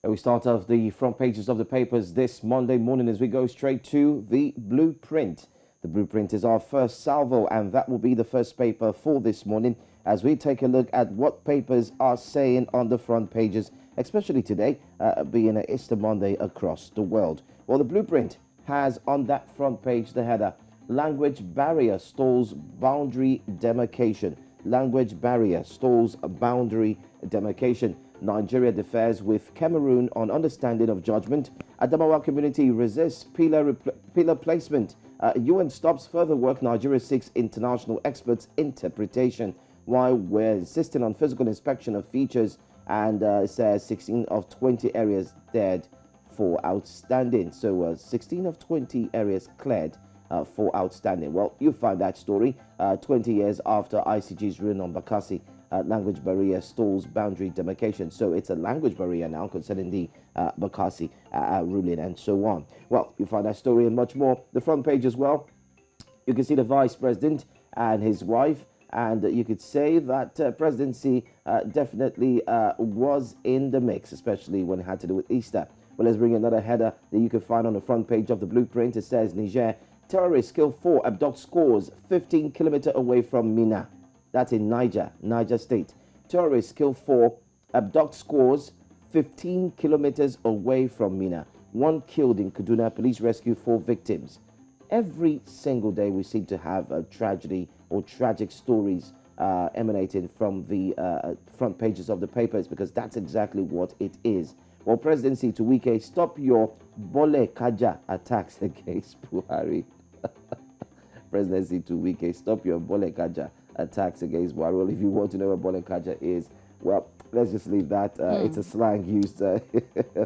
And we start off the front pages of the papers this Monday morning as we go straight to the blueprint. The blueprint is our first salvo, and that will be the first paper for this morning as we take a look at what papers are saying on the front pages, especially today, being an Easter Monday across the world. Well, the blueprint has on that front page the header, language barrier stalls boundary demarcation. Language barrier stalls boundary demarcation. Nigeria differs with Cameroon on understanding of judgment. Adamawa community resists pillar placement. UN stops further work. Nigeria seeks international experts' interpretation. While we're insisting on physical inspection of features, and it says 16 of 20 areas dead for outstanding. So 16 of 20 areas cleared for outstanding. Well, you find that story 20 years after ICG's ruling on Bakassi. Language barrier stalls boundary demarcation. So it's a language barrier now concerning the Bakassi ruling and so on. Well, you find that story and much more. The front page as well. You can see the vice president and his wife. And you could say that presidency definitely was in the mix, especially when it had to do with Easter. Well, let's bring another header that you can find on the front page of the blueprint. It says, Niger, terrorists kill 4, abduct scores 15 kilometers away from Mina. That's in Niger State. Terrorists kill 4, abduct scores 15 kilometers away from Mina. 1 killed in Kaduna. Police rescue 4 victims. Every single day we seem to have a tragedy or tragic stories emanating from the front pages of the papers, because that's exactly what it is. Well, presidency to Wike, stop your Bole Kaja attacks against Buhari. Presidency to Wike, stop your Bole Kaja attacks against Buhari. Well, if you want to know what Bole Kaja is, well, let's just leave that. It's a slang used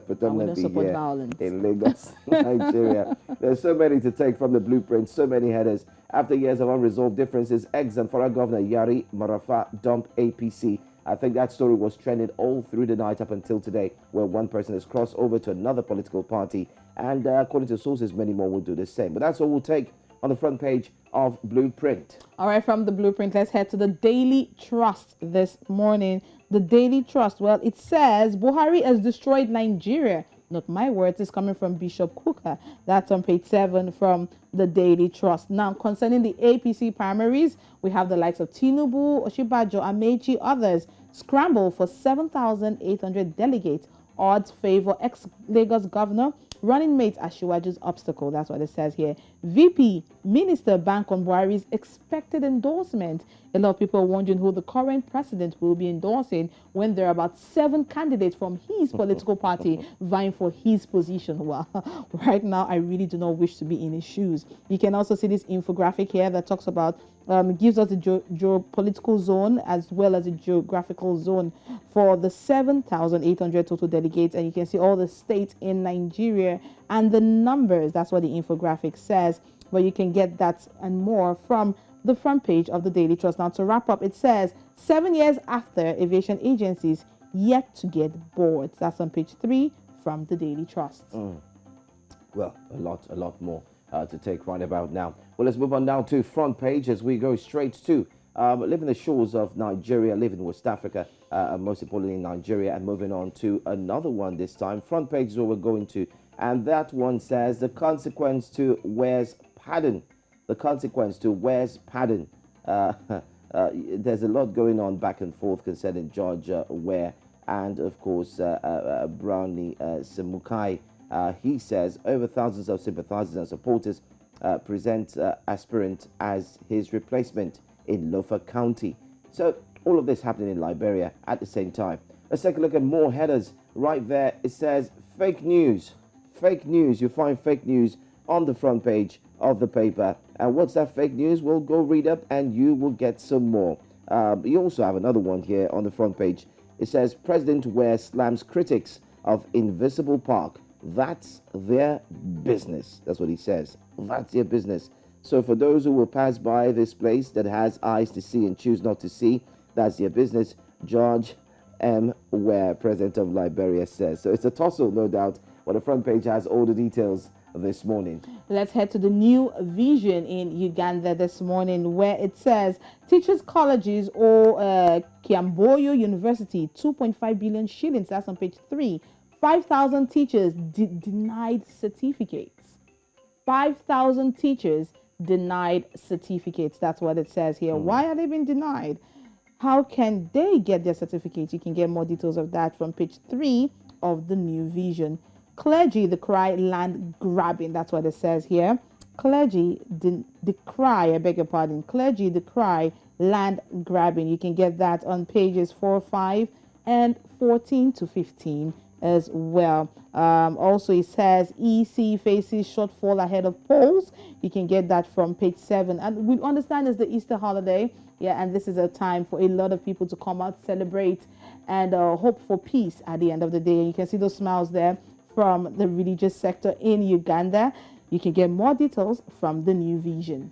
predominantly here violence in Lagos, Nigeria. There's so many to take from the blueprint, so many headers. After years of unresolved differences, ex-Zamfara Governor Yari Marafa dumped APC. I think that story was trending all through the night up until today, where one person has crossed over to another political party. And according to sources, many more will do the same. But that's all we'll take on the front page of Blueprint. All right, from the Blueprint, let's head to the Daily Trust this morning. The Daily Trust, well, it says Buhari has destroyed Nigeria. Not my words, it's coming from Bishop Kuka. That's on page 7 from the Daily Trust. Now, concerning the APC primaries, we have the likes of Tinubu, Oshibajo, Amechi, others scramble for 7,800 delegates. Odds favor ex-Lagos governor. Running mate Ashiwaju's obstacle. That's what it says here. VP Minister bank on Buhari's expected endorsement. A lot of people are wondering who the current president will be endorsing when there are about 7 candidates from his political party vying for his position. Well, right now, I really do not wish to be in his shoes. You can also see this infographic here that talks about gives us the geopolitical zone as well as the geographical zone for the 7,800 total delegates. And you can see all the states in Nigeria and the numbers. That's what the infographic says. But you can get that and more from the front page of the Daily Trust. Now, to wrap up, it says 7 years after, aviation agencies yet to get boards. That's on page 3 from the Daily Trust. Well, a lot more to take right about now. Well, let's move on now to front page as we go straight to living the shores of Nigeria, living West Africa, most importantly Nigeria, and moving on to another one this time. Front page is where we're going to, and that one says the consequence to Ware's pardon. The consequence to Ware's pardon. There's a lot going on back and forth concerning George Ware and, of course, Brownie Semukai. He says over thousands of sympathizers and supporters present aspirant as his replacement in Lofa County. So all of this happening in Liberia at the same time. Let's take a look at more headers. Right there, it says fake news. Fake news. You find fake news on the front page of the paper. And what's that fake news? Well, go read up and you will get some more. You also have another one here on the front page. It says President Ware slams critics of Invisible Park. That's their business. That's what he says. That's their business. So for those who will pass by this place that has eyes to see and choose not to see, that's their business. George M. Ware, president of Liberia, says. So it's a tussle, no doubt. But the front page has all the details this morning. Let's head to the New Vision in Uganda this morning, where it says teachers colleges or Kiamboyo University 2.5 billion shillings. That's on page 3. 5,000 teachers denied certificates. 5,000 teachers denied certificates. That's what it says here. Why are they being denied? How can they get their certificates? You can get more details of that from page 3 of the New Vision. Clergy decry land grabbing. That's what it says here. Clergy decry, I beg your pardon. Clergy decry land grabbing. You can get that on pages 4, 5, and 14 to 15 as well. Also, it says EC faces shortfall ahead of polls. You can get that from page 7. And we understand it's the Easter holiday. Yeah, and this is a time for a lot of people to come out, celebrate, and hope for peace at the end of the day. And you can see those smiles there from the religious sector in Uganda. You can get more details from the New Vision.